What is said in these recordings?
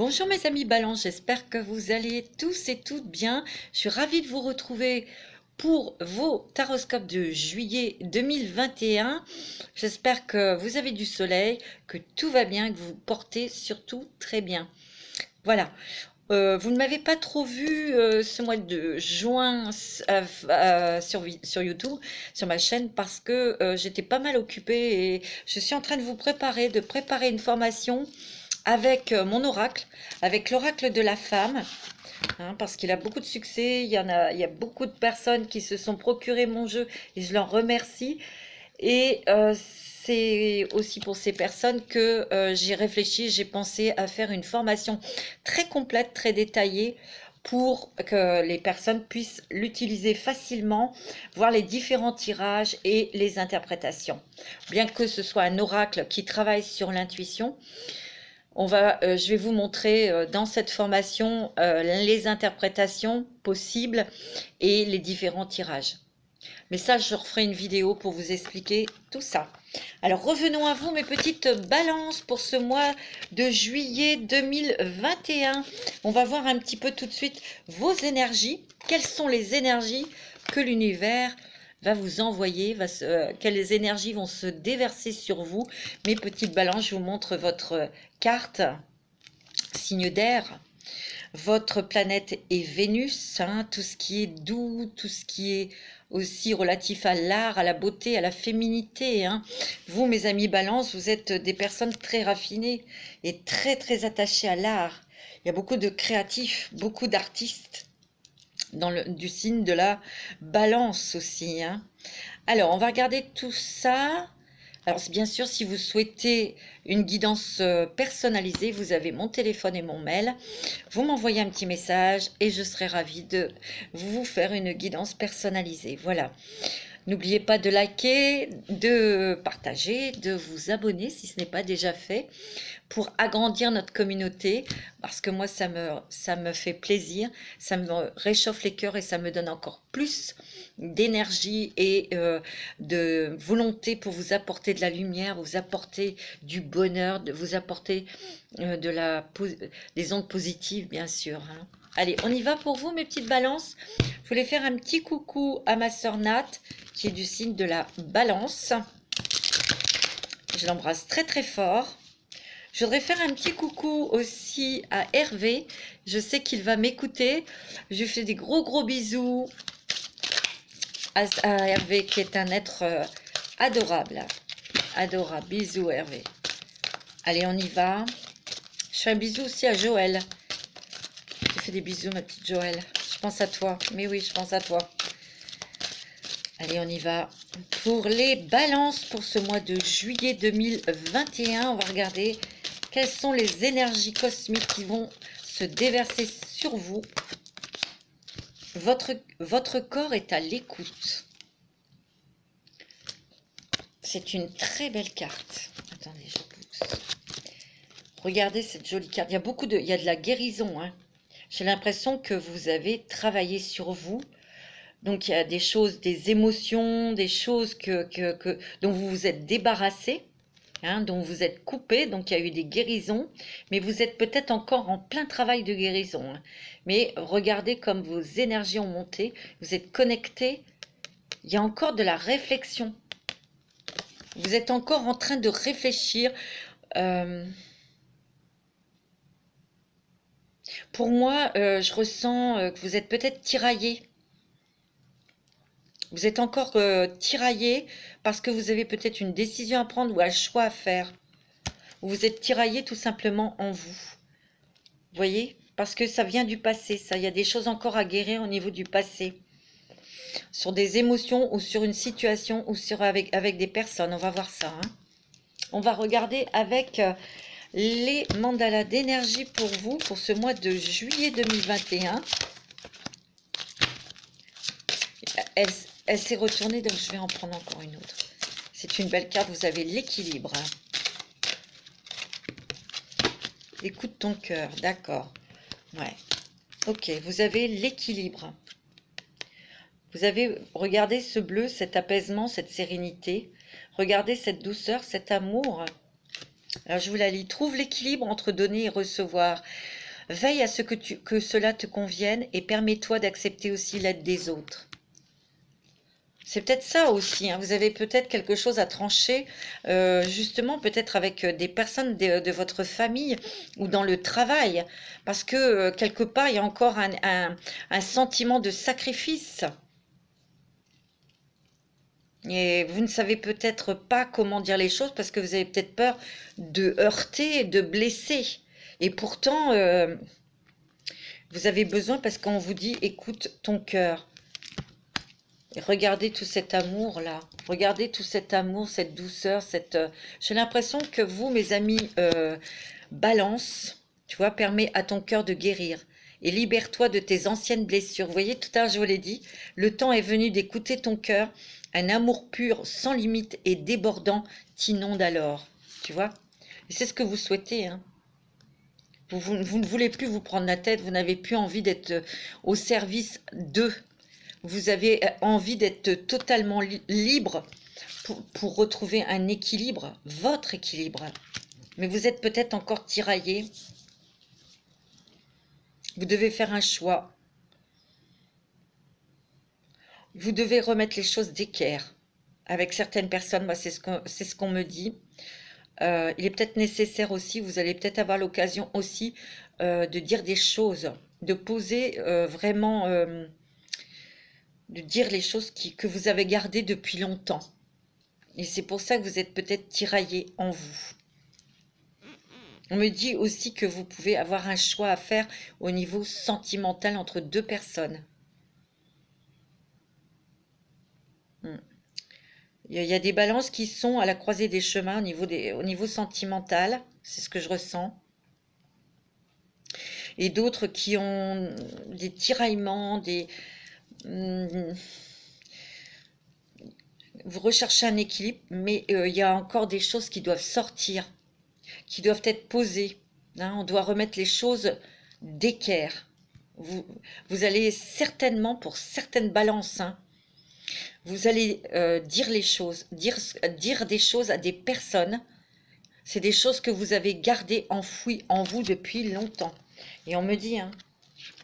Bonjour mes amis Balance, j'espère que vous allez tous et toutes bien. Je suis ravie de vous retrouver pour vos taroscopes de juillet 2021. J'espère que vous avez du soleil, que tout va bien, que vous vous portez surtout très bien. Voilà. Vous ne m'avez pas trop vu ce mois de juin sur YouTube, sur ma chaîne, parce que j'étais pas mal occupée et je suis en train de préparer une formation avec mon oracle, avec l'oracle de la femme, hein, parce qu'il a beaucoup de succès. Il y a beaucoup de personnes qui se sont procuré mon jeu et je leur remercie. Et c'est aussi pour ces personnes que j'ai réfléchi, j'ai pensé à faire une formation très complète, très détaillée, pour que les personnes puissent l'utiliser facilement, voir les différents tirages et les interprétations. Bien que ce soit un oracle qui travaille sur l'intuition, je vais vous montrer dans cette formation les interprétations possibles et les différents tirages. Mais ça, je referai une vidéo pour vous expliquer tout ça. Alors, revenons à vous, mes petites balances, pour ce mois de juillet 2021. On va voir un petit peu tout de suite vos énergies. Quelles sont les énergies que l'univers va vous envoyer, quelles énergies vont se déverser sur vous. Mes petites balances, je vous montre votre carte, signe d'air. Votre planète est Vénus, hein, tout ce qui est doux, tout ce qui est aussi relatif à l'art, à la beauté, à la féminité. Hein. Vous, mes amis Balance, vous êtes des personnes très raffinées et très très attachées à l'art. Il y a beaucoup de créatifs, beaucoup d'artistes du signe de la Balance aussi. Hein. Alors, on va regarder tout ça. Alors, bien sûr, si vous souhaitez une guidance personnalisée, vous avez mon téléphone et mon mail. Vous m'envoyez un petit message et je serai ravie de vous faire une guidance personnalisée. Voilà. N'oubliez pas de liker, de partager, de vous abonner si ce n'est pas déjà fait pour agrandir notre communauté, parce que moi, ça me fait plaisir, ça me réchauffe les cœurs et ça me donne encore plus d'énergie et de volonté pour vous apporter de la lumière, vous apporter du bonheur, de vous apporter des ondes positives, bien sûr. Hein. Allez, on y va pour vous, mes petites balances. Je voulais faire un petit coucou à ma sœur Nat, qui est du signe de la Balance. Je l'embrasse très très fort. Je voudrais faire un petit coucou aussi à Hervé. Je sais qu'il va m'écouter. Je lui fais des gros bisous à Hervé, qui est un être adorable. Adorable. Bisous Hervé. Allez, on y va. Je fais un bisou aussi à Joël. Je fais des bisous, ma petite Joël. Je pense à toi. Mais oui, je pense à toi. Allez, on y va. Pour les balances, pour ce mois de juillet 2021, on va regarder quelles sont les énergies cosmiques qui vont se déverser sur vous. Votre corps est à l'écoute. C'est une très belle carte. Attendez, je pousse. Regardez cette jolie carte. Il y a de la guérison. Hein. J'ai l'impression que vous avez travaillé sur vous. Donc, il y a des choses, des émotions, des choses dont vous vous êtes débarrassé, hein, dont vous êtes coupé. Donc, il y a eu des guérisons. Mais vous êtes peut-être encore en plein travail de guérison. Hein. Mais regardez comme vos énergies ont monté. Vous êtes connecté. Il y a encore de la réflexion. Vous êtes encore en train de réfléchir. Pour moi, je ressens que vous êtes peut-être tiraillé. Vous êtes encore tiraillé parce que vous avez peut-être une décision à prendre ou un choix à faire. Ou vous êtes tiraillé tout simplement en vous. Vous voyez? Parce que ça vient du passé, ça. Il y a des choses encore à guérir au niveau du passé. Sur des émotions ou sur une situation ou avec des personnes. On va voir ça. Hein. On va regarder avec les mandalas d'énergie pour vous pour ce mois de juillet 2021. Elle s'est retournée, donc je vais en prendre encore une autre. C'est une belle carte, vous avez l'équilibre. Écoute ton cœur, d'accord. Ouais. Ok, vous avez l'équilibre. Vous avez, regardez ce bleu, cet apaisement, cette sérénité. Regardez cette douceur, cet amour. Alors, je vous la lis. Trouve l'équilibre entre donner et recevoir. Veille à ce que cela te convienne et permets-toi d'accepter aussi l'aide des autres. C'est peut-être ça aussi, hein. Vous avez peut-être quelque chose à trancher, justement peut-être avec des personnes de votre famille ou dans le travail, parce que quelque part, il y a encore un sentiment de sacrifice. Et vous ne savez peut-être pas comment dire les choses parce que vous avez peut-être peur de heurter, de blesser. Et pourtant, vous avez besoin parce qu'on vous dit, écoute ton cœur. Regardez tout cet amour-là. Regardez tout cet amour, cette douceur, cette... J'ai l'impression que vous, mes amis, balance, tu vois, permet à ton cœur de guérir. Et libère-toi de tes anciennes blessures. Vous voyez, tout à l'heure, je vous l'ai dit, le temps est venu d'écouter ton cœur. Un amour pur, sans limite et débordant t'inonde alors. Tu vois? Et c'est ce que vous souhaitez, hein. Vous ne voulez plus vous prendre la tête, vous n'avez plus envie d'être au service d'eux. Vous avez envie d'être totalement libre pour retrouver un équilibre, votre équilibre. Mais vous êtes peut-être encore tiraillé. Vous devez faire un choix. Vous devez remettre les choses d'équerre. Avec certaines personnes, moi, c'est ce qu'on me dit. Il est peut-être nécessaire aussi, vous allez peut-être avoir l'occasion aussi de dire des choses, de poser vraiment... de dire les choses que vous avez gardées depuis longtemps. Et c'est pour ça que vous êtes peut-être tiraillé en vous. On me dit aussi que vous pouvez avoir un choix à faire au niveau sentimental entre deux personnes. Il y a des balances qui sont à la croisée des chemins au niveau sentimental. C'est ce que je ressens. Et d'autres qui ont des tiraillements, vous recherchez un équilibre, mais il y a encore des choses qui doivent sortir, qui doivent être posées. Hein, on doit remettre les choses d'équerre. Vous allez certainement, pour certaines balances, hein, vous allez dire les choses, dire des choses à des personnes. C'est des choses que vous avez gardées enfouies en vous depuis longtemps. Et on me dit, hein,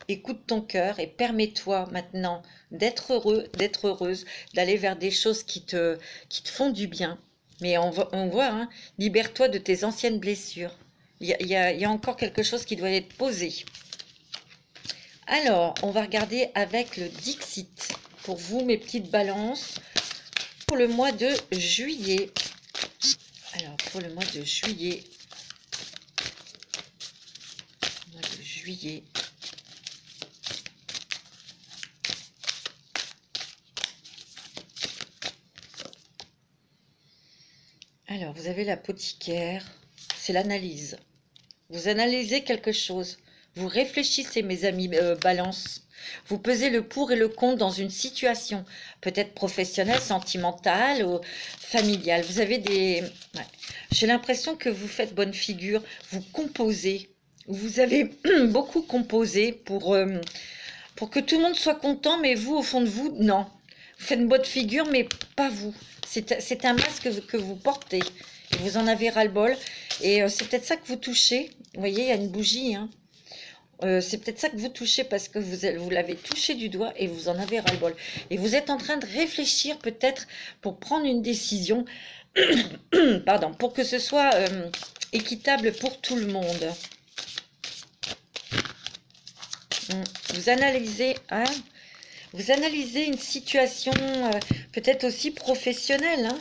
écoute ton cœur et permets-toi maintenant d'être heureux, d'être heureuse, d'aller vers des choses qui te font du bien. Mais on voit, hein, libère-toi de tes anciennes blessures. Il y a encore quelque chose qui doit être posé. Alors, on va regarder avec le Dixit. Pour vous, mes petites balances, pour le mois de juillet. Alors, pour le mois de juillet. Alors, vous avez l'apothicaire, c'est l'analyse. Vous analysez quelque chose. Vous réfléchissez, mes amis balance. Vous pesez le pour et le contre dans une situation, peut-être professionnelle, sentimentale ou familiale. Vous avez des... Ouais. J'ai l'impression que vous faites bonne figure, vous composez. Vous avez beaucoup composé pour que tout le monde soit content, mais vous, au fond de vous, non. Vous faites une bonne figure, mais pas vous. C'est un masque que vous portez. Et vous en avez ras-le-bol. Et c'est peut-être ça que vous touchez. Vous voyez, il y a une bougie, hein. C'est peut-être ça que vous touchez parce que vous l'avez touché du doigt et vous en avez ras-le-bol. Et vous êtes en train de réfléchir peut-être pour prendre une décision, pardon, pour que ce soit équitable pour tout le monde. Vous analysez, hein, vous analysez une situation peut-être aussi professionnelle, hein.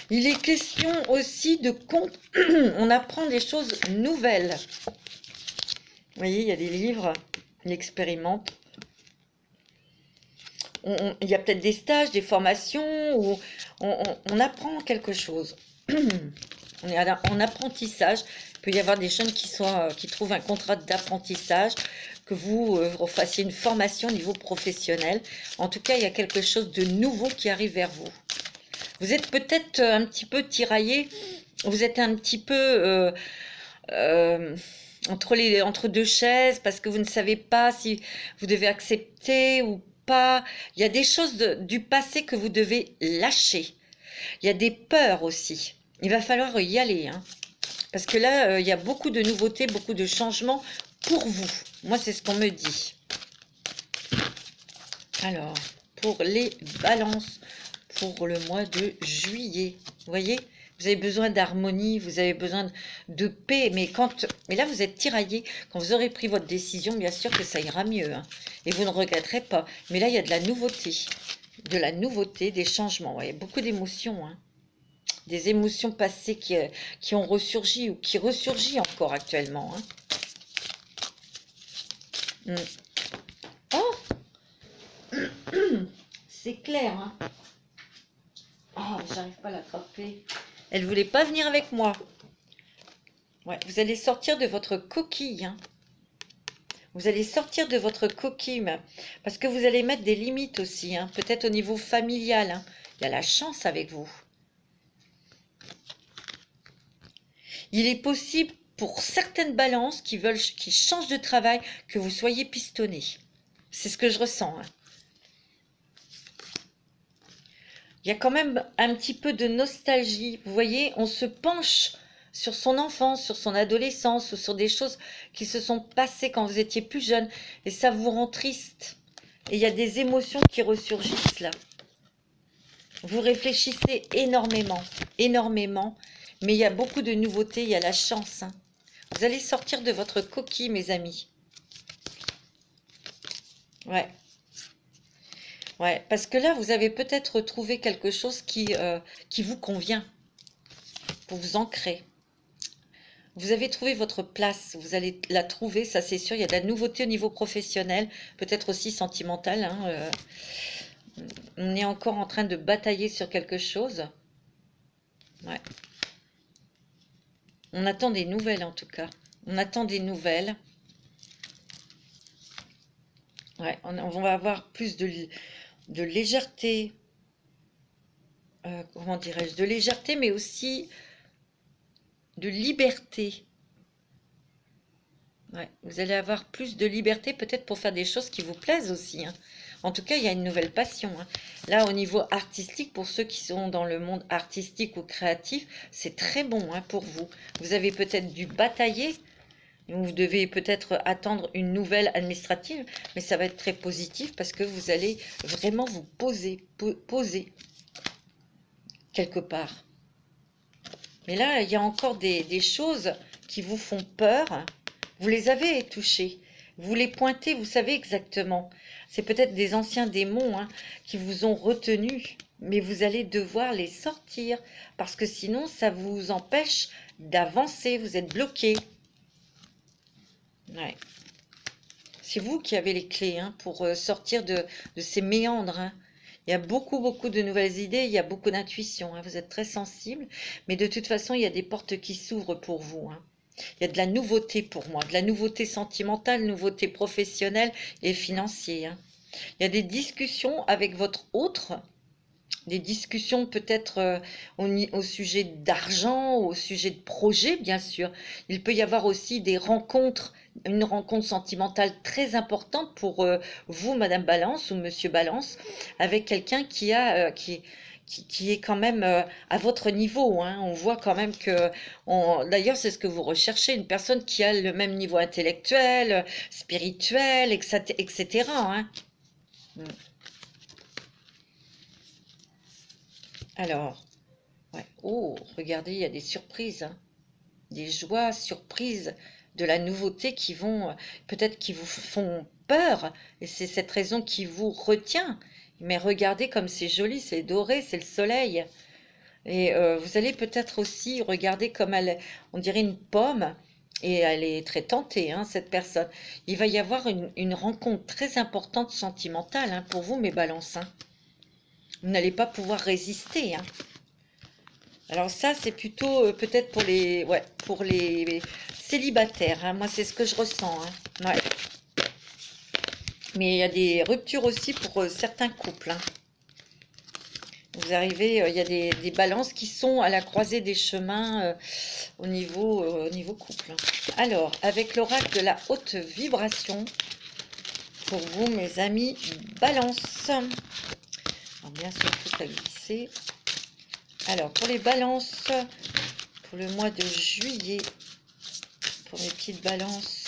Il est question aussi de compte. On apprend des choses nouvelles. Vous voyez, il y a des livres, on expérimente. Il y a peut-être des stages, des formations où on apprend quelque chose. On est en apprentissage. Il peut y avoir des jeunes qui trouvent un contrat d'apprentissage, que vous fassiez une formation au niveau professionnel. En tout cas, il y a quelque chose de nouveau qui arrive vers vous. Vous êtes peut-être un petit peu tiraillé, vous êtes un petit peu entre deux chaises parce que vous ne savez pas si vous devez accepter ou pas. Il y a des choses du passé que vous devez lâcher. Il y a des peurs aussi. Il va falloir y aller, hein. Parce que là, il y a beaucoup de nouveautés, beaucoup de changements pour vous. Moi, c'est ce qu'on me dit. Alors, pour les balances, pour le mois de juillet, vous voyez, vous avez besoin d'harmonie, vous avez besoin de paix, mais là, vous êtes tiraillé. Quand vous aurez pris votre décision, bien sûr que ça ira mieux, hein, et vous ne regretterez pas. Mais là, il y a de la nouveauté, des changements. Vous voyez, beaucoup d'émotions, hein. Des émotions passées qui ont ressurgi ou qui ressurgissent encore actuellement, hein. Oh, c'est clair, hein. Oh, j'arrive pas à l'attraper. Elle voulait pas venir avec moi. Ouais, vous allez sortir de votre coquille, hein. Vous allez sortir de votre coquille, parce que vous allez mettre des limites aussi, hein. Peut-être au niveau familial, hein. Il y a la chance avec vous. Il est possible pour certaines balances qui changent de travail que vous soyez pistonné. C'est ce que je ressens, hein. Il y a quand même un petit peu de nostalgie. Vous voyez, on se penche sur son enfance, sur son adolescence, ou sur des choses qui se sont passées quand vous étiez plus jeune. Et ça vous rend triste. Et il y a des émotions qui ressurgissent là. Vous réfléchissez énormément, énormément. Mais il y a beaucoup de nouveautés, il y a la chance, hein. Vous allez sortir de votre coquille, mes amis. Ouais. Ouais, parce que là, vous avez peut-être trouvé quelque chose qui vous convient pour vous ancrer. Vous avez trouvé votre place, vous allez la trouver, ça c'est sûr. Il y a de la nouveauté au niveau professionnel, peut-être aussi sentimental, hein. On est encore en train de batailler sur quelque chose. Ouais. On attend des nouvelles en tout cas. On attend des nouvelles. Ouais, on va avoir plus de légèreté. Comment dirais-je? De légèreté, mais aussi de liberté. Ouais, vous allez avoir plus de liberté peut-être pour faire des choses qui vous plaisent aussi, hein. En tout cas, il y a une nouvelle passion, hein. Là, au niveau artistique, pour ceux qui sont dans le monde artistique ou créatif, c'est très bon, hein, pour vous. Vous avez peut-être dû batailler. Vous devez peut-être attendre une nouvelle administrative, mais ça va être très positif parce que vous allez vraiment vous poser quelque part. Mais là, il y a encore des choses qui vous font peur. Vous les avez touchées. Vous les pointez, vous savez exactement. C'est peut-être des anciens démons, hein, qui vous ont retenu, mais vous allez devoir les sortir parce que sinon, ça vous empêche d'avancer. Vous êtes bloqué. Ouais. C'est vous qui avez les clés, hein, pour sortir de ces méandres, hein. Il y a beaucoup de nouvelles idées, il y a beaucoup d'intuition, hein. Vous êtes très sensible, mais de toute façon, il y a des portes qui s'ouvrent pour vous, hein. Il y a de la nouveauté pour moi, de la nouveauté sentimentale, nouveauté professionnelle et financière, hein. Il y a des discussions avec votre autre, des discussions peut-être au sujet d'argent, au sujet de projet, bien sûr. Il peut y avoir aussi des rencontres, une rencontre sentimentale très importante pour vous, Madame Balance ou Monsieur Balance, avec quelqu'un qui est quand même à votre niveau, hein. On voit quand même que, d'ailleurs, c'est ce que vous recherchez, une personne qui a le même niveau intellectuel, spirituel, etc., hein. Alors, ouais. Oh, regardez, il y a des surprises, hein. Des joies, surprises, de la nouveauté qui vont, peut-être qui vous font peur, et c'est cette raison qui vous retient. Mais regardez comme c'est joli, c'est doré, c'est le soleil. Et vous allez peut-être aussi regarder comme on dirait une pomme, et elle est très tentée, hein, cette personne. Il va y avoir une rencontre très importante sentimentale, hein, pour vous, mes balances, hein. Vous n'allez pas pouvoir résister, hein. Alors ça, c'est plutôt peut-être pour les célibataires, hein. Moi, c'est ce que je ressens, hein. Ouais. Mais il y a des ruptures aussi pour certains couples, hein. Vous arrivez, il y a des balances qui sont à la croisée des chemins au niveau couple, hein. Alors, avec l'oracle de la haute vibration, pour vous, mes amis, balance. Alors, bien sûr, tout a glissé. Alors, pour les balances, pour le mois de juillet, pour mes petites balances,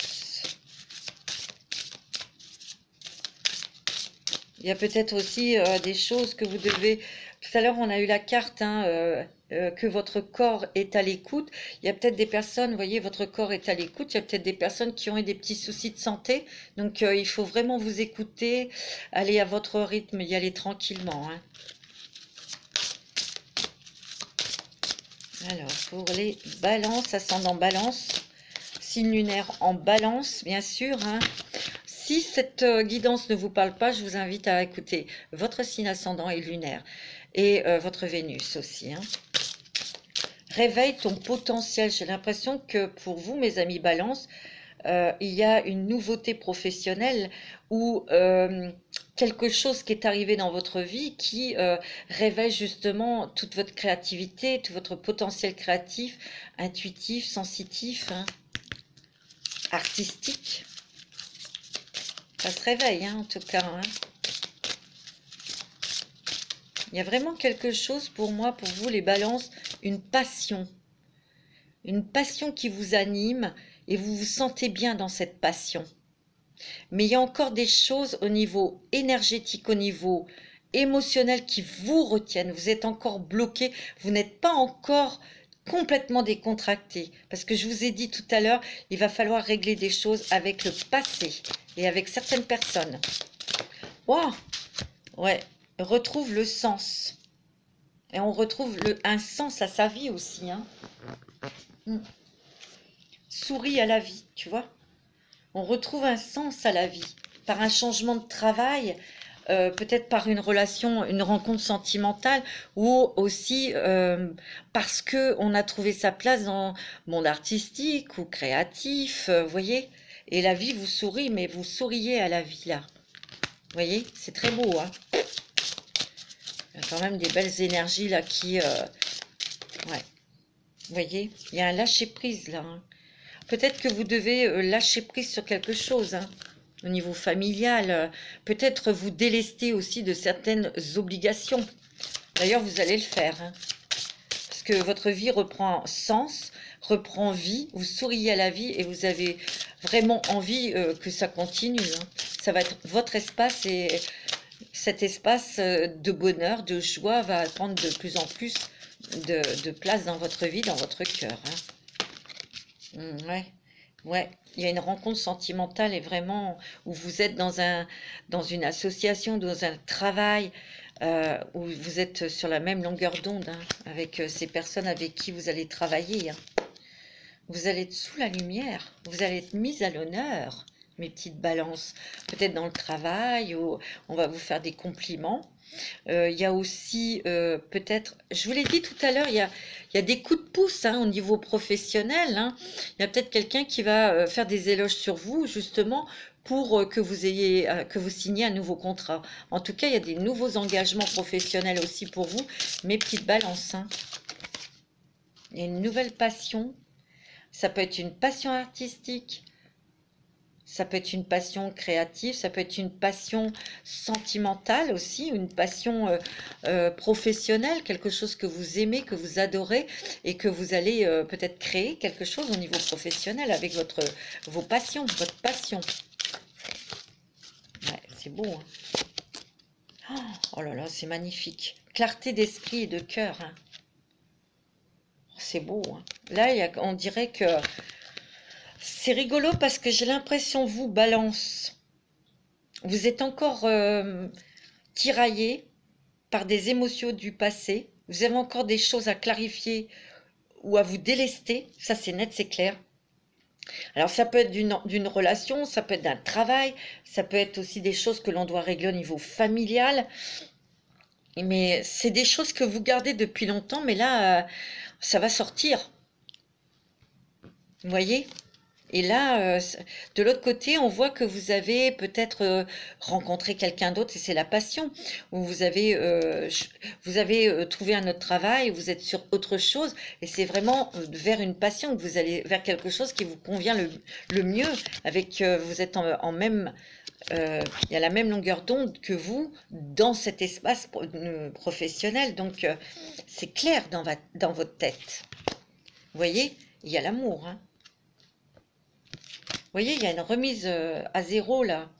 il y a peut-être aussi des choses que vous devez... Tout à l'heure, on a eu la carte, hein, que votre corps est à l'écoute. Il y a peut-être des personnes, vous voyez, votre corps est à l'écoute. Il y a peut-être des personnes qui ont eu des petits soucis de santé. Donc, il faut vraiment vous écouter, aller à votre rythme, y aller tranquillement, hein. Alors, pour les balances, ascendant balance, signe lunaire en balance, bien sûr, hein. Si cette guidance ne vous parle pas, je vous invite à écouter votre signe ascendant et lunaire et votre Vénus aussi, hein. Réveille ton potentiel. J'ai l'impression que pour vous, mes amis balance, il y a une nouveauté professionnelle ou quelque chose qui est arrivé dans votre vie qui réveille justement toute votre créativité, tout votre potentiel créatif, intuitif, sensitif, hein, artistique. Ça se réveille, hein, en tout cas, hein. Il y a vraiment quelque chose pour moi, pour vous les balances, une passion qui vous anime et vous vous sentez bien dans cette passion. Mais il y a encore des choses au niveau énergétique, au niveau émotionnel qui vous retiennent. Vous êtes encore bloqué, vous n'êtes pas encore complètement décontracté. Parce que je vous ai dit tout à l'heure, il va falloir régler des choses avec le passé et avec certaines personnes. Waouh! Ouais, retrouve le sens. Et on retrouve un sens à sa vie aussi, hein. Souris à la vie, tu vois. On retrouve un sens à la vie par un changement de travail, peut-être par une relation, une rencontre sentimentale, ou aussi parce que on a trouvé sa place dans le monde artistique ou créatif, vous voyez. Et la vie vous sourit, mais vous souriez à la vie là. Vous voyez, c'est très beau, hein. Il y a quand même des belles énergies là qui... ouais. Vous voyez, il y a un lâcher-prise là, hein. Peut-être que vous devez lâcher prise sur quelque chose, hein, au niveau familial. Peut-être vous délester aussi de certaines obligations. D'ailleurs, vous allez le faire, hein, parce que votre vie reprend sens, reprend vie. Vous souriez à la vie et vous avez vraiment envie que ça continue, hein. Ça va être votre espace et cet espace de bonheur, de joie va prendre de plus en plus de place dans votre vie, dans votre cœur, hein. Ouais, ouais, il y a une rencontre sentimentale et vraiment où vous êtes dans une association, dans un travail où vous êtes sur la même longueur d'onde, hein, avec ces personnes avec qui vous allez travailler, hein. Vous allez être sous la lumière, vous allez être mis à l'honneur, mes petites balances, peut-être dans le travail où on va vous faire des compliments. Il y a aussi peut-être, je vous l'ai dit tout à l'heure, il y a des coups de pouce, hein, au niveau professionnel, hein. Il y a peut-être quelqu'un qui va faire des éloges sur vous, justement, pour que vous ayez, que vous signiez un nouveau contrat. En tout cas, il y a des nouveaux engagements professionnels aussi pour vous, mes petites balances, hein. Il y a une nouvelle passion. Ça peut être une passion artistique. Ça peut être une passion créative, ça peut être une passion sentimentale aussi, une passion professionnelle, quelque chose que vous aimez, que vous adorez et que vous allez peut-être créer quelque chose au niveau professionnel avec vos passions, votre passion. Ouais, c'est beau, hein. Oh là là, c'est magnifique. Clarté d'esprit et de cœur, hein. C'est beau, hein. Là, on dirait que... C'est rigolo parce que j'ai l'impression, vous, balance, vous êtes encore tiraillé par des émotions du passé. Vous avez encore des choses à clarifier ou à vous délester. Ça, c'est net, c'est clair. Alors, ça peut être d'une relation, ça peut être d'un travail, ça peut être aussi des choses que l'on doit régler au niveau familial. Mais c'est des choses que vous gardez depuis longtemps, mais là, ça va sortir. Vous voyez ? Et là, de l'autre côté, on voit que vous avez peut-être rencontré quelqu'un d'autre, et c'est la passion, ou vous avez trouvé un autre travail, vous êtes sur autre chose, et c'est vraiment vers une passion que vous allez, vers quelque chose qui vous convient le mieux, avec, vous êtes en même, il y a la même longueur d'onde que vous dans cet espace professionnel, donc c'est clair dans votre tête. Vous voyez, il y a l'amour, hein. Vous voyez, il y a une remise à zéro là.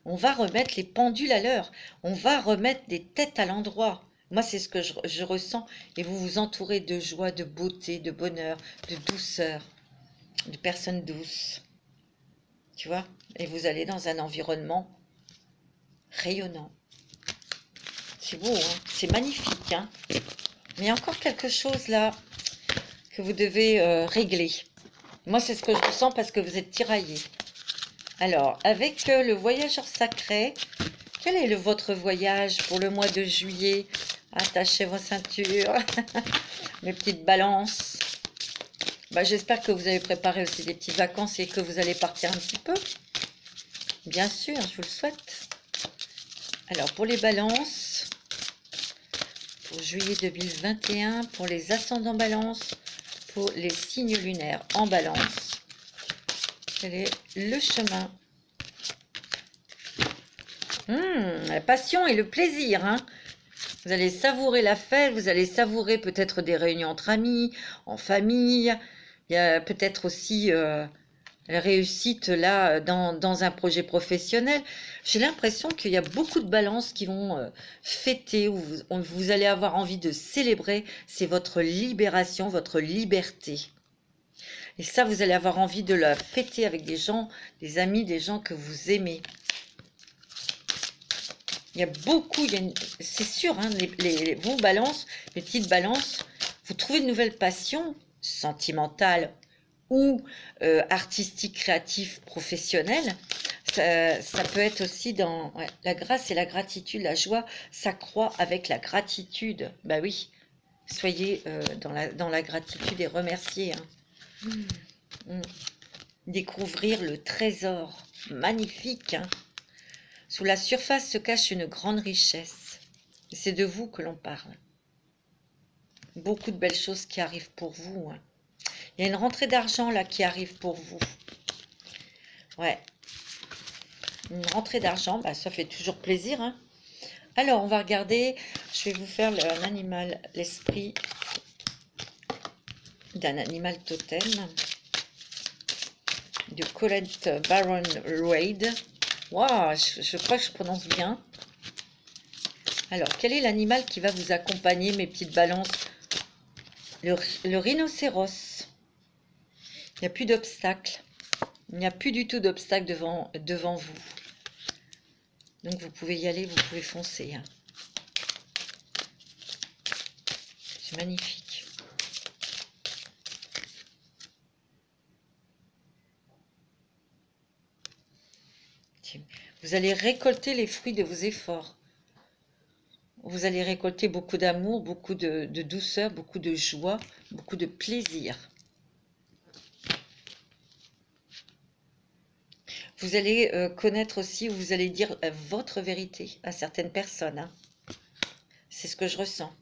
On va remettre les pendules à l'heure. On va remettre des têtes à l'endroit. Moi, c'est ce que je ressens. Et vous vous entourez de joie, de beauté, de bonheur, de douceur, de personnes douces. Tu vois? Et vous allez dans un environnement rayonnant. C'est beau, hein? C'est magnifique, hein? Mais il y a encore quelque chose là que vous devez régler. Moi, c'est ce que je ressens parce que vous êtes tiraillé. Alors, avec le voyageur sacré, quel est votre voyage pour le mois de juillet? Attachez vos ceintures, mes petites balances. Bah, j'espère que vous avez préparé aussi des petites vacances et que vous allez partir un petit peu. Bien sûr, je vous le souhaite. Alors, pour les balances, pour juillet 2021, pour les ascendants balance, pour les signes lunaires en balance, quel est le chemin? La passion et le plaisir, hein. Vous allez savourer la fête, vous allez savourer peut-être des réunions entre amis, en famille. Il y a peut-être aussi la réussite là dans un projet professionnel. J'ai l'impression qu'il y a beaucoup de balances qui vont fêter, où vous allez avoir envie de célébrer. C'est votre libération, votre liberté. Et ça, vous allez avoir envie de la fêter avec des gens, des amis, des gens que vous aimez. Il y a beaucoup, c'est sûr, hein, vous balances, les petites balances, vous trouvez de nouvelles passions sentimentales ou artistiques, créatives, professionnelles. Ça peut être aussi dans la grâce et la gratitude, la joie s'accroît avec la gratitude. Bah oui, soyez dans la gratitude et remerciez. Hein. Découvrir le trésor magnifique, hein. Sous la surface se cache une grande richesse. C'est de vous que l'on parle. Beaucoup de belles choses qui arrivent pour vous, hein. Il y a une rentrée d'argent là qui arrive pour vous. Ouais. Une rentrée d'argent, bah, ça fait toujours plaisir, hein. Alors, on va regarder. Je vais vous faire un animal, l'esprit d'un animal totem. De Colette Baron Reid. Waouh, je crois que je prononce bien. Alors, quel est l'animal qui va vous accompagner, mes petites balances? Le rhinocéros. Il n'y a plus d'obstacles. Il n'y a plus du tout d'obstacles devant vous. Donc, vous pouvez y aller, vous pouvez foncer, hein. C'est magnifique. Vous allez récolter les fruits de vos efforts. Vous allez récolter beaucoup d'amour, beaucoup de douceur, beaucoup de joie, beaucoup de plaisir. Vous allez connaître aussi, vous allez dire votre vérité à certaines personnes, hein. C'est ce que je ressens.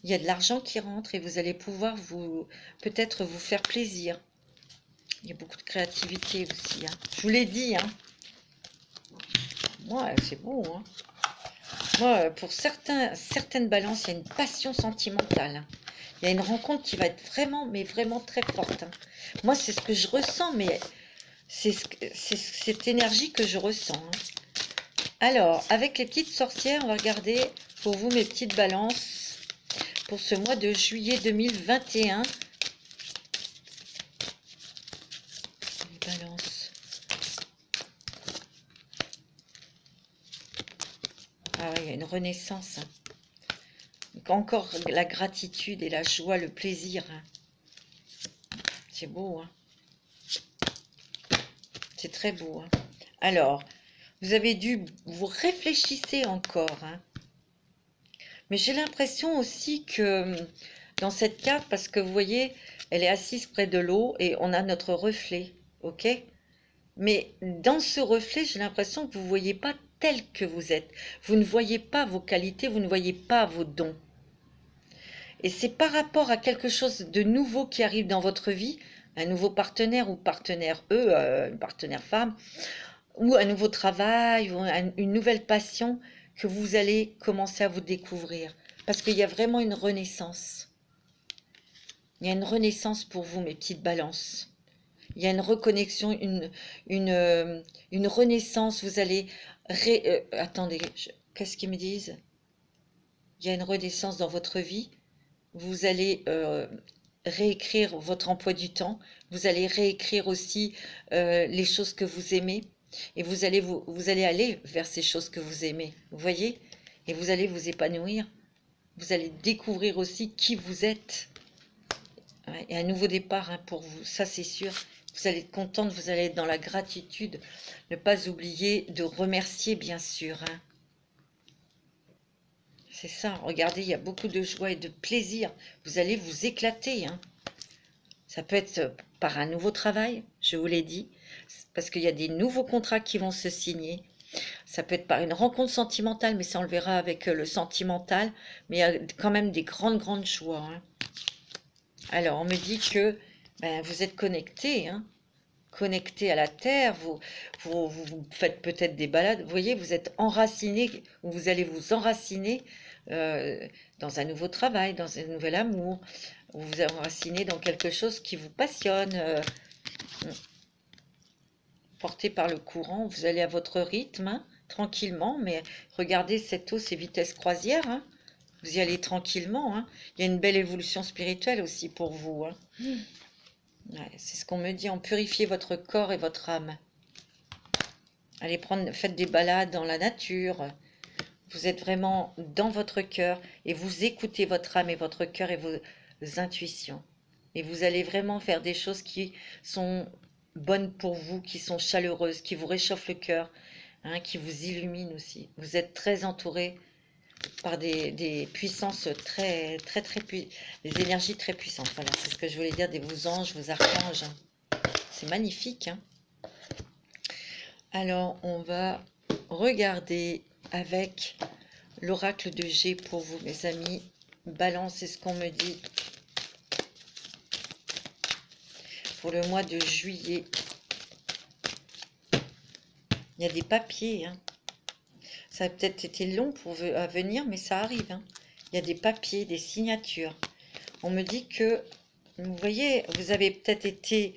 Il y a de l'argent qui rentre et vous allez pouvoir peut-être vous faire plaisir. Il y a beaucoup de créativité aussi, hein. Je vous l'ai dit, hein. Moi, c'est beau, hein. Moi, pour certaines balances, il y a une passion sentimentale, hein. Il y a une rencontre qui va être vraiment, mais vraiment très forte, hein. Moi, c'est ce que je ressens, mais c'est cette énergie que je ressens, hein. Alors, avec les petites sorcières, on va regarder pour vous, mes petites balances, pour ce mois de juillet 2021. Balance. Ah oui, il y a une renaissance, hein. Donc encore la gratitude et la joie, le plaisir, hein. C'est beau, hein. C'est très beau, hein. Alors, vous avez dû vous réfléchissez encore, hein. Mais j'ai l'impression aussi que dans cette carte, parce que vous voyez, elle est assise près de l'eau et on a notre reflet, ok? Mais dans ce reflet, j'ai l'impression que vous ne voyez pas tel que vous êtes. Vous ne voyez pas vos qualités, vous ne voyez pas vos dons. Et c'est par rapport à quelque chose de nouveau qui arrive dans votre vie, un nouveau partenaire ou partenaire une partenaire femme, ou un nouveau travail, ou une nouvelle passion, que vous allez commencer à vous découvrir. Parce qu'il y a vraiment une renaissance. Il y a une renaissance pour vous, mes petites balances. Il y a une reconnexion, une renaissance. Vous allez... attendez, qu'est-ce qu'ils me disent? Il y a une renaissance dans votre vie. Vous allez réécrire votre emploi du temps. Vous allez réécrire aussi les choses que vous aimez. Et vous allez aller vers ces choses que vous aimez. Vous voyez? Et vous allez vous épanouir. Vous allez découvrir aussi qui vous êtes. Ouais, et un nouveau départ hein, pour vous, ça c'est sûr. Vous allez être contente, vous allez être dans la gratitude. Ne pas oublier de remercier, bien sûr. Hein. C'est ça, regardez, il y a beaucoup de joie et de plaisir. Vous allez vous éclater. Hein. Ça peut être par un nouveau travail, je vous l'ai dit, parce qu'il y a des nouveaux contrats qui vont se signer. Ça peut être par une rencontre sentimentale, mais ça on le verra avec le sentimental. Mais il y a quand même des grandes joies. Hein. Alors, on me dit que ben, vous êtes connecté, hein, connecté à la terre, vous faites peut-être des balades, vous voyez, vous êtes enraciné, ou vous allez vous enraciner dans un nouveau travail, dans un nouvel amour, vous vous enracinez dans quelque chose qui vous passionne, porté par le courant, vous allez à votre rythme, hein, tranquillement, mais regardez cette eau, c'est vitesse croisière, hein. Vous y allez tranquillement. Hein. Il y a une belle évolution spirituelle aussi pour vous. Hein. Ouais, c'est ce qu'on me dit. En purifier votre corps et votre âme. Allez faites des balades dans la nature. Vous êtes vraiment dans votre cœur et vous écoutez votre âme et votre cœur et vos intuitions. Et vous allez vraiment faire des choses qui sont bonnes pour vous, qui sont chaleureuses, qui vous réchauffent le cœur, hein, qui vous illuminent aussi. Vous êtes très entouré par des puissances des énergies très puissantes. Voilà, c'est ce que je voulais dire, vos anges, vos archanges. C'est magnifique. Hein. Alors, on va regarder avec l'oracle de G pour vous, mes amis. Balance, c'est ce qu'on me dit pour le mois de juillet. Il y a des papiers, hein. Ça a peut-être été long à venir, mais ça arrive. Hein. Il y a des papiers, des signatures. On me dit que, vous voyez, vous avez peut-être été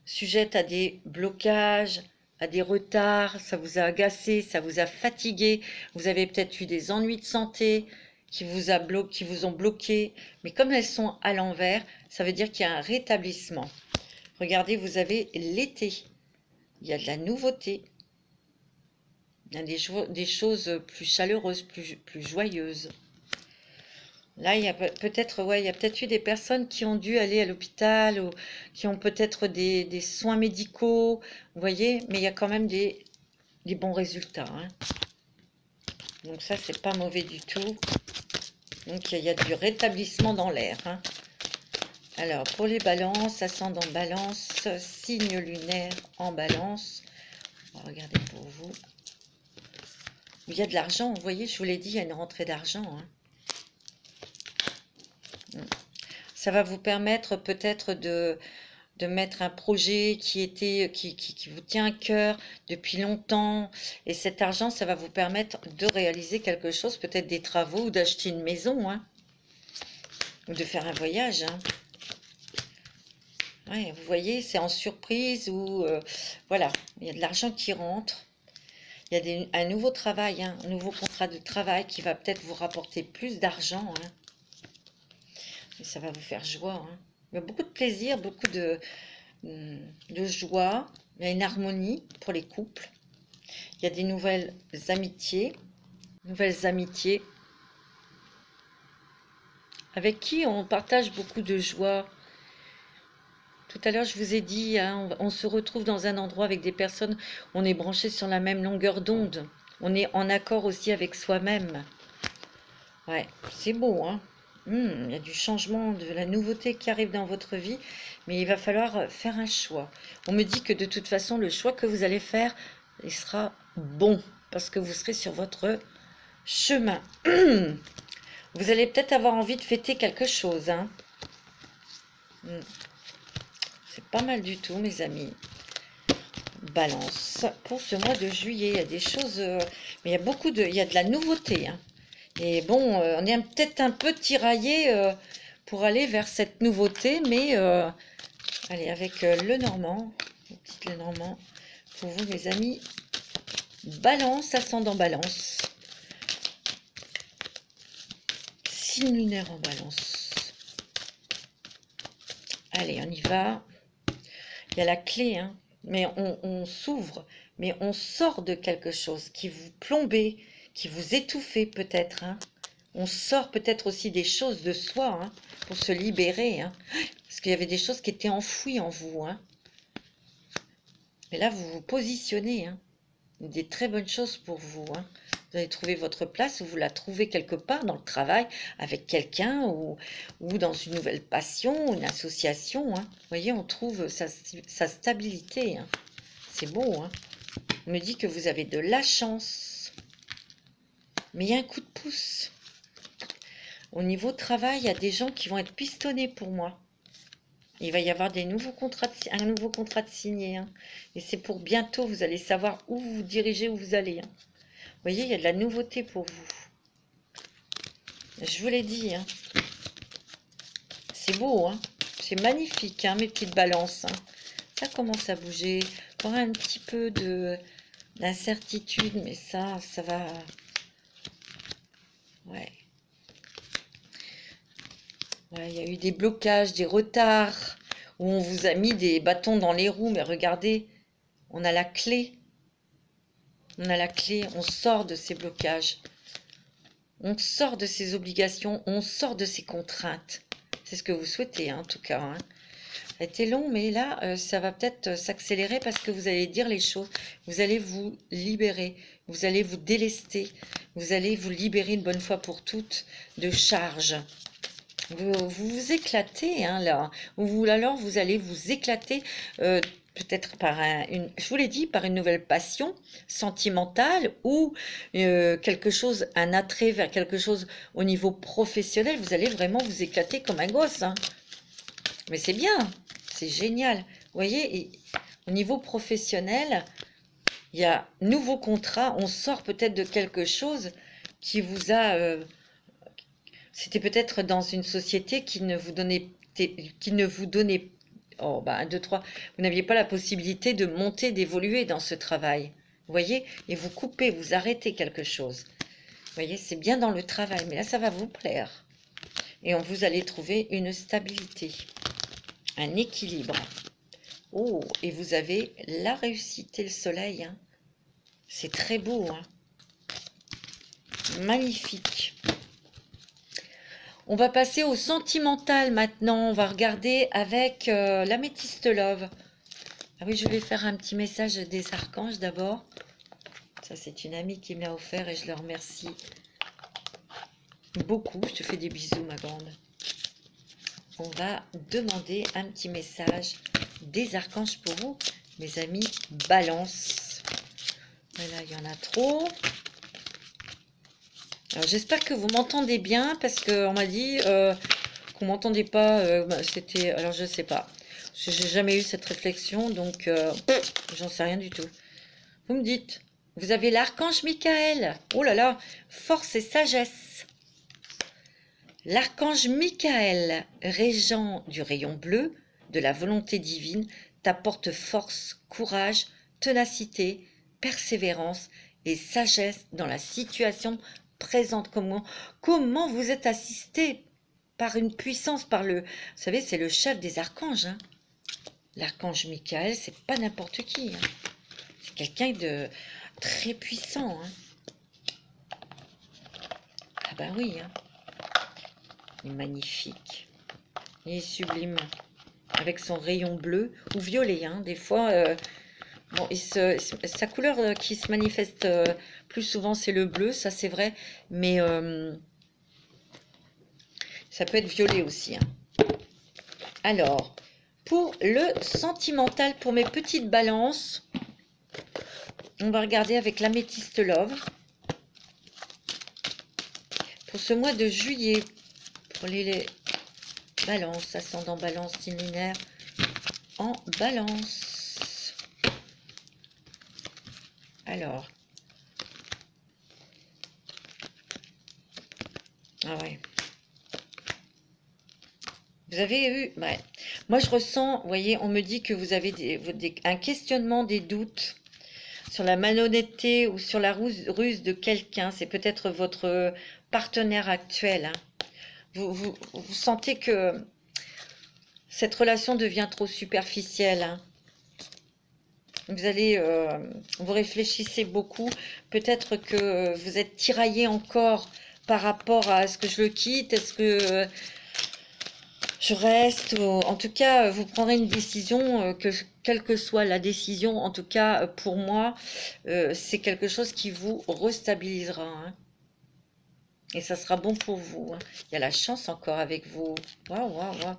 sujette à des blocages, à des retards, ça vous a agacé, ça vous a fatigué. Vous avez peut-être eu des ennuis de santé qui vous ont bloqué. Mais comme elles sont à l'envers, ça veut dire qu'il y a un rétablissement. Regardez, vous avez l'été. Il y a de la nouveauté. Il y a des choses plus chaleureuses, plus joyeuses. Là, il y a peut-être eu des personnes qui ont dû aller à l'hôpital ou qui ont peut-être des soins médicaux, vous voyez, mais il y a quand même des bons résultats. Hein. Donc ça, c'est pas mauvais du tout. Donc il y a du rétablissement dans l'air. Hein. Alors, pour les balances, ascendant balance, signe lunaire en balance. On va regarder pour vous. Il y a de l'argent, vous voyez, je vous l'ai dit, il y a une rentrée d'argent. Hein. Ça va vous permettre peut-être de mettre un projet qui vous tient à cœur depuis longtemps. Et cet argent, ça va vous permettre de réaliser quelque chose, peut-être des travaux ou d'acheter une maison. Hein. Ou de faire un voyage. Hein. Ouais, vous voyez, c'est en surprise ou... voilà, il y a de l'argent qui rentre. Il y a un nouveau travail, hein, un nouveau contrat de travail qui va peut-être vous rapporter plus d'argent. Hein. Et ça va vous faire joie. Hein. Il y a beaucoup de plaisir, beaucoup de joie. Il y a une harmonie pour les couples. Il y a des nouvelles amitiés. Avec qui on partage beaucoup de joie. Tout à l'heure, je vous ai dit, hein, on se retrouve dans un endroit avec des personnes, on est branché sur la même longueur d'onde. On est en accord aussi avec soi-même. Ouais, c'est beau, hein. Il y a du changement, de la nouveauté qui arrive dans votre vie, mais il va falloir faire un choix. On me dit que de toute façon, le choix que vous allez faire, il sera bon, parce que vous serez sur votre chemin. Vous allez peut-être avoir envie de fêter quelque chose, hein. C'est pas mal du tout, mes amis. Balance. Pour ce mois de juillet, il y a des choses, mais il y a il y a de la nouveauté, hein. Et bon, on est peut-être un peu tiraillé pour aller vers cette nouveauté, mais allez, avec le Normand, le petit Lenormand, pour vous, mes amis, Balance, ascendant Balance, signe lunaire en Balance. Allez, on y va. Il y a la clé, hein, mais on s'ouvre, mais on sort de quelque chose qui vous plombait, qui vous étouffait peut-être, hein. On sort peut-être aussi des choses de soi, hein, pour se libérer, hein, parce qu'il y avait des choses qui étaient enfouies en vous, hein. Mais là, vous vous positionnez, hein. Des très bonnes choses pour vous, hein. Vous allez trouver votre place, vous la trouvez quelque part dans le travail, avec quelqu'un, ou dans une nouvelle passion, une association, hein. Vous voyez, on trouve sa stabilité, hein. C'est beau, hein. On me dit que vous avez de la chance. Mais il y a un coup de pouce. Au niveau travail, il y a des gens qui vont être pistonnés pour moi. Il va y avoir un nouveau contrat de signé, hein. Et c'est pour bientôt, vous allez savoir où vous dirigez, où vous allez, hein. Vous voyez, il y a de la nouveauté pour vous. Je vous l'ai dit, hein. C'est beau, hein. C'est magnifique, hein, mes petites balances, hein. Ça commence à bouger. Il y aura un petit peu d'incertitude, mais ça va... Ouais. Ouais, il y a eu des blocages, des retards, où on vous a mis des bâtons dans les roues, mais regardez, on a la clé. On a la clé, on sort de ces blocages. On sort de ces obligations, on sort de ces contraintes. C'est ce que vous souhaitez, hein, en tout cas, hein. Ça a été long, mais là, ça va peut-être s'accélérer parce que vous allez dire les choses. Vous allez vous libérer, vous allez vous délester, vous allez vous libérer une bonne fois pour toutes de charges. Vous vous éclatez, hein, là. Alors, vous allez vous éclater peut-être par je vous l'ai dit, par une nouvelle passion sentimentale ou quelque chose, un attrait vers quelque chose au niveau professionnel. Vous allez vraiment vous éclater comme un gosse, hein. Mais c'est bien, c'est génial. Vous voyez, au niveau professionnel, il y a nouveau contrat. On sort peut-être de quelque chose qui vous a... C'était peut-être dans une société qui ne vous donnait, oh, bah, 1, 2, 3, vous n'aviez pas la possibilité de monter, d'évoluer dans ce travail. Vous voyez, et vous coupez, vous arrêtez quelque chose. Vous voyez, c'est bien dans le travail, mais là, ça va vous plaire. Et vous allez trouver une stabilité, un équilibre. Oh, et vous avez la réussite et le soleil, hein. C'est très beau, hein. Magnifique. On va passer au sentimental maintenant. On va regarder avec l'améthyste love. Ah oui, je vais faire un petit message des archanges d'abord. Ça, c'est une amie qui me l'a offert et je le remercie beaucoup. Je te fais des bisous, ma grande. On va demander un petit message des archanges pour vous, mes amis Balance. Voilà, il y en a trop. Alors, j'espère que vous m'entendez bien parce qu'on m'a dit qu'on m'entendait pas. C'était... Alors, je sais pas. J'ai jamais eu cette réflexion, donc j'en sais rien du tout. Vous me dites, vous avez l'archange Michael. Oh là là, force et sagesse. L'archange Michael, régent du rayon bleu, de la volonté divine, t'apporte force, courage, ténacité, persévérance et sagesse dans la situation présente. Comment vous êtes assisté par une puissance, vous savez, c'est le chef des archanges, hein. L'archange Michael, c'est pas n'importe qui, hein. C'est quelqu'un de très puissant, hein. Ah ben oui, hein. Il est magnifique, il est sublime, avec son rayon bleu ou violet, hein. Des fois, bon, sa couleur qui se manifeste plus souvent, c'est le bleu, ça c'est vrai, mais Ça peut être violet aussi, hein. Alors, pour le sentimental, pour mes petites balances, on va regarder avec l'améthyste love. Pour ce mois de juillet, pour les balances, ascendant balance, signe lunaire en balance. Alors, ah ouais. Vous avez eu, ouais. Moi je ressens, vous voyez, on me dit que vous avez un questionnement, des doutes sur la malhonnêteté ou sur la ruse de quelqu'un. C'est peut-être votre partenaire actuel, hein. Vous sentez que cette relation devient trop superficielle, hein. Vous allez, vous réfléchissez beaucoup. Peut-être que vous êtes tiraillé encore par rapport à est-ce que je le quitte, est-ce que je reste. En tout cas, vous prendrez une décision, quelle que soit la décision, en tout cas pour moi, c'est quelque chose qui vous restabilisera, hein. Et ça sera bon pour vous, hein. Il y a la chance encore avec vous. Waouh, waouh, waouh.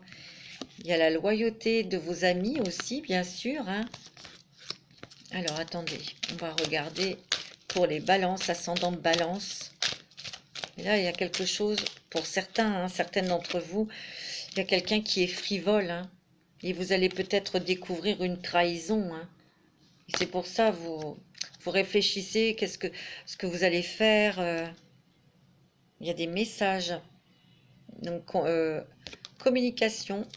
Il y a la loyauté de vos amis aussi, bien sûr, hein. Alors, attendez, on va regarder pour les balances, ascendant balance. Et là, il y a quelque chose, pour certains, hein, certaines d'entre vous, il y a quelqu'un qui est frivole, hein, et vous allez peut-être découvrir une trahison, hein. Et c'est pour ça, vous réfléchissez, ce que vous allez faire. Il y a des messages, donc communication,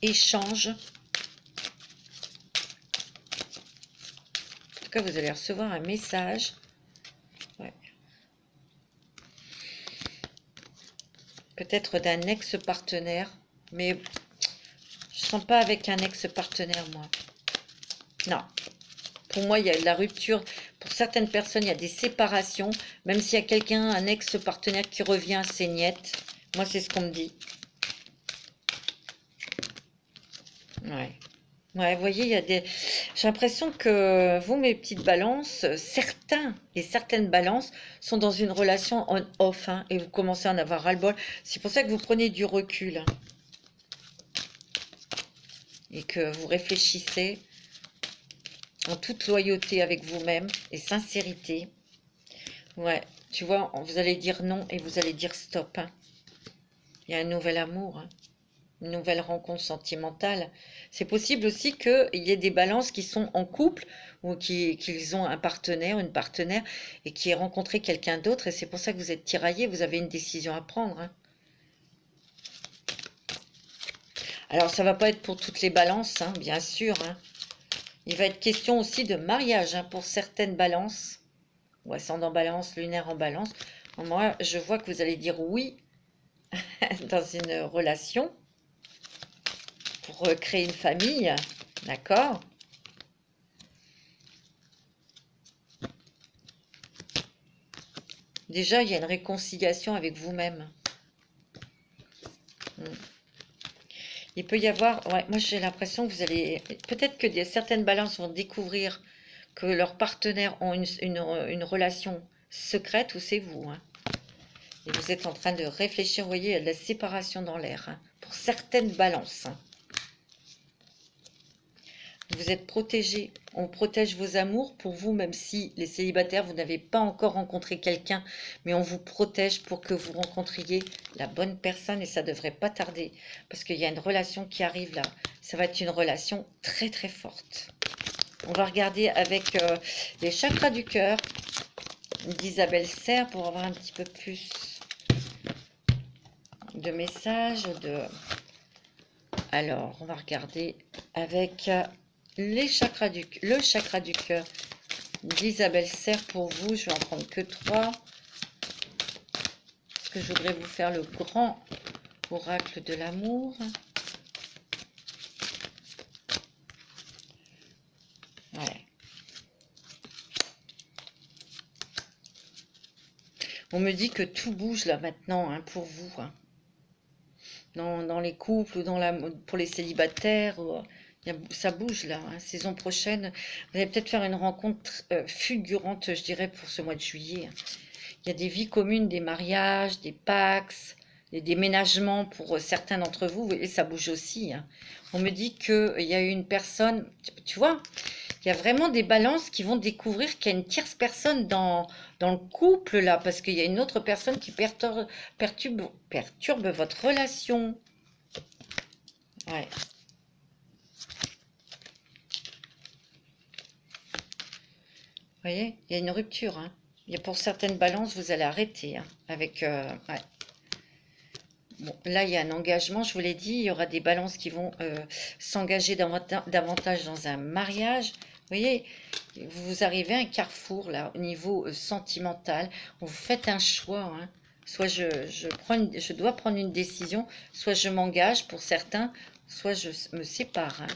échange. En tout cas, vous allez recevoir un message. Ouais. Peut-être d'un ex-partenaire, mais je sens pas avec un ex-partenaire, moi. Non. Pour moi, il y a de la rupture. Pour certaines personnes, il y a des séparations. Même s'il y a quelqu'un, un ex-partenaire qui revient, c'est niette. Moi, c'est ce qu'on me dit. Ouais. Ouais, vous voyez, il y a des... J'ai l'impression que vous, mes petites balances, certains et certaines balances sont dans une relation on-off, hein, et vous commencez à en avoir ras-le-bol. C'est pour ça que vous prenez du recul, hein, et que vous réfléchissez en toute loyauté avec vous-même et sincérité. Ouais, tu vois, vous allez dire non et vous allez dire stop, hein. Il y a un nouvel amour, hein, une nouvelle rencontre sentimentale. C'est possible aussi qu'il y ait des balances qui sont en couple ou qu'ils ont un partenaire, une partenaire et qui aient rencontré quelqu'un d'autre, et c'est pour ça que vous êtes tiraillé, vous avez une décision à prendre, hein. Alors, ça ne va pas être pour toutes les balances, hein, bien sûr, hein. Il va être question aussi de mariage, hein, pour certaines balances, ou ascendant balance, lunaire en balance. Moi, je vois que vous allez dire oui dans une relation pour créer une famille, d'accord? Déjà, il y a une réconciliation avec vous-même. Il peut y avoir, ouais, moi j'ai l'impression que vous allez, peut-être que certaines balances vont découvrir que leurs partenaires ont une relation secrète, ou c'est vous, hein. Et vous êtes en train de réfléchir, vous voyez, il y a de la séparation dans l'air, hein, pour certaines balances, hein. Vous êtes protégés, on protège vos amours pour vous, même si les célibataires, vous n'avez pas encore rencontré quelqu'un, mais on vous protège pour que vous rencontriez la bonne personne, et ça ne devrait pas tarder, parce qu'il y a une relation qui arrive là. Ça va être une relation très très forte. On va regarder avec les chakras du cœur d'Isabelle Serre pour avoir un petit peu plus de messages. Alors, on va regarder avec... le chakra du cœur d'Isabelle Serre pour vous. Je vais en prendre que 3. Parce que je voudrais vous faire le grand oracle de l'amour. Ouais. On me dit que tout bouge là maintenant, hein, pour vous, hein. Dans les couples ou pour les célibataires. Ça bouge là, hein. Saison prochaine, vous allez peut-être faire une rencontre fulgurante, je dirais, pour ce mois de juillet. Il y a des vies communes, des mariages, des pax, les déménagements pour certains d'entre vous, et ça bouge aussi. Hein. On me dit qu'il y a une personne, tu vois, il y a vraiment des balances qui vont découvrir qu'il y a une tierce personne dans le couple, là, parce qu'il y a une autre personne qui perturbe votre relation. Ouais. Vous voyez, il y a une rupture. Hein. Il y a pour certaines balances, vous allez arrêter. Hein, avec, ouais. Bon, là, il y a un engagement, je vous l'ai dit. Il y aura des balances qui vont s'engager davantage dans un mariage. Vous voyez, vous arrivez à un carrefour, là, au niveau sentimental. Vous faites un choix. Hein. Soit je dois prendre une décision, soit je m'engage pour certains, soit je me sépare. Hein.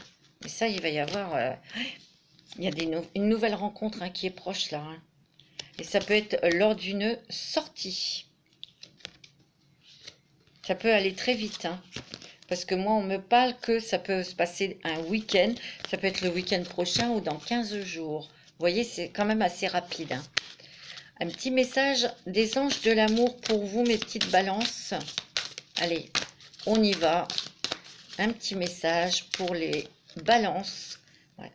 Et ça, il va y avoir... il y a une nouvelle rencontre hein, qui est proche, là. Hein. Et ça peut être lors d'une sortie. Ça peut aller très vite, hein, parce que moi, on me parle que ça peut se passer un week-end. Ça peut être le week-end prochain ou dans 15 jours. Vous voyez, c'est quand même assez rapide. Hein. Un petit message des anges de l'amour pour vous, mes petites balances. Allez, on y va. Un petit message pour les balances. Ouais.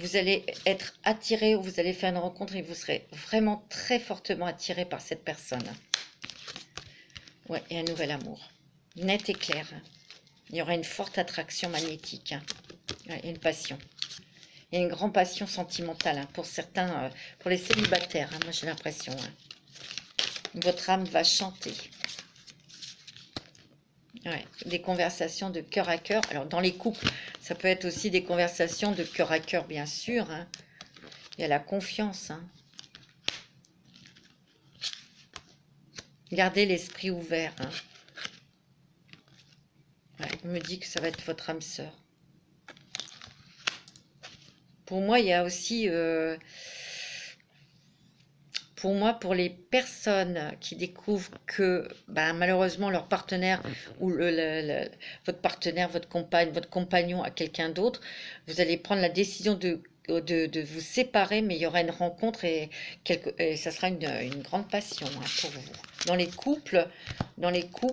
Vous allez être attiré ou vous allez faire une rencontre et vous serez vraiment très fortement attiré par cette personne. Ouais, et un nouvel amour. Net et clair. Hein. Il y aura une forte attraction magnétique. Hein. Ouais, une passion. Il y a une grande passion sentimentale hein, pour certains, pour les célibataires. Hein, moi, j'ai l'impression. Hein. Votre âme va chanter. Ouais, des conversations de cœur à cœur. Alors, dans les couples, ça peut être aussi des conversations de cœur à cœur, bien sûr. Hein. Il y a la confiance. Hein. Gardez l'esprit ouvert. Hein. Ouais, on me dit que ça va être votre âme sœur. Pour moi, il y a aussi... pour moi, pour les personnes qui découvrent que ben, malheureusement leur partenaire ou votre partenaire, votre compagne, votre compagnon a quelqu'un d'autre, vous allez prendre la décision de vous séparer, mais il y aura une rencontre et ça sera une grande passion hein, pour vous. Dans les couples,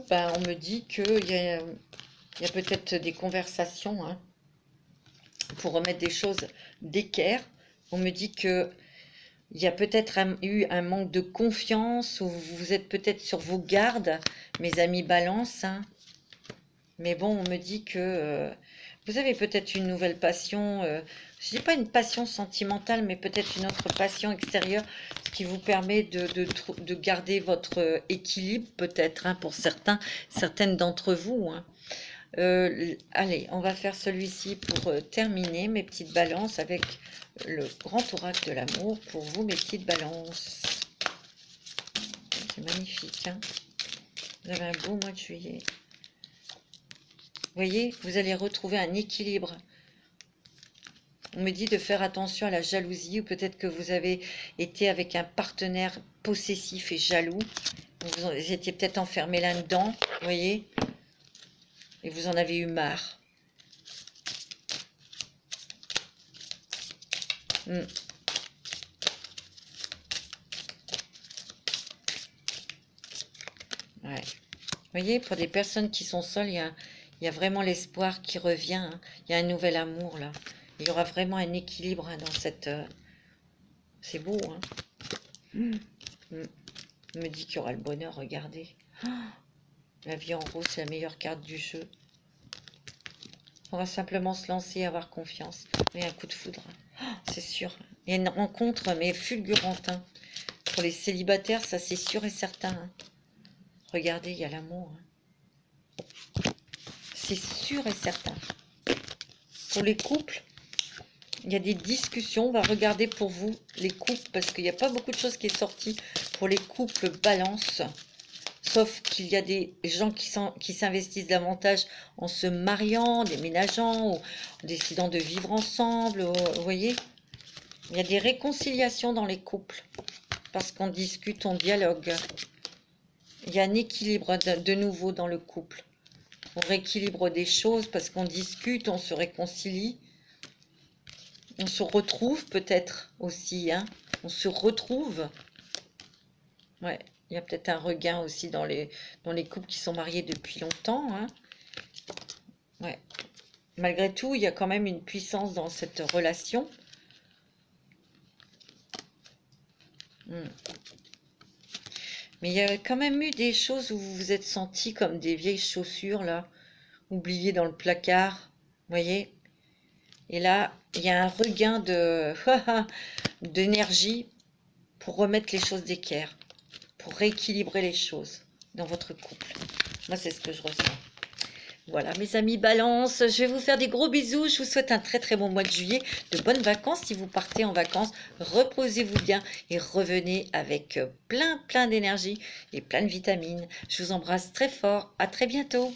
ben, on me dit qu'il y a peut-être des conversations hein, pour remettre des choses d'équerre. On me dit que il y a peut-être eu un manque de confiance ou vous êtes peut-être sur vos gardes, mes amis balance. Hein. Mais bon, on me dit que vous avez peut-être une nouvelle passion. Je ne dis pas une passion sentimentale, mais peut-être une autre passion extérieure, ce qui vous permet de garder votre équilibre peut-être hein, pour certaines d'entre vous. Hein. Allez, on va faire celui-ci pour terminer mes petites balances avec le grand oracle de l'amour pour vous, mes petites balances. C'est magnifique. Hein, vous avez un beau mois de juillet. Vous voyez, vous allez retrouver un équilibre. On me dit de faire attention à la jalousie ou peut-être que vous avez été avec un partenaire possessif et jaloux. Vous étiez peut-être enfermé là-dedans, vous voyez. Et vous en avez eu marre. Ouais. Vous voyez, pour des personnes qui sont seules, il y a vraiment l'espoir qui revient. Hein. Il y a un nouvel amour, là. Il y aura vraiment un équilibre hein, dans cette... C'est beau, hein. On me dit qu'il y aura le bonheur, regardez. La vie en rose, c'est la meilleure carte du jeu. On va simplement se lancer et avoir confiance. Et un coup de foudre. C'est sûr. Il y a une rencontre, mais fulgurante. Hein. Pour les célibataires, ça c'est sûr et certain. Hein. Regardez, il y a l'amour. Hein. C'est sûr et certain. Pour les couples, il y a des discussions. On va regarder pour vous les couples, parce qu'il n'y a pas beaucoup de choses qui est sorti pour les couples balance. Sauf qu'il y a des gens qui s'investissent davantage en se mariant, déménageant, ou en décidant de vivre ensemble. Vous voyez, il y a des réconciliations dans les couples. Parce qu'on discute, on dialogue. Il y a un équilibre de nouveau dans le couple. On rééquilibre des choses parce qu'on discute, on se réconcilie. On se retrouve peut-être aussi. Hein. On se retrouve. Ouais. Il y a peut-être un regain aussi dans les couples qui sont mariés depuis longtemps, hein. Ouais. Malgré tout, il y a quand même une puissance dans cette relation. Mais il y a quand même eu des choses où vous vous êtes sentis comme des vieilles chaussures, là, oubliées dans le placard, vous voyez? Et là, il y a un regain de d'énergie pour remettre les choses d'équerre, pour rééquilibrer les choses dans votre couple. Moi, c'est ce que je ressens. Voilà, mes amis Balance, je vais vous faire des gros bisous. Je vous souhaite un très très bon mois de juillet, de bonnes vacances. Si vous partez en vacances, reposez-vous bien et revenez avec plein d'énergie et plein de vitamines. Je vous embrasse très fort. À très bientôt.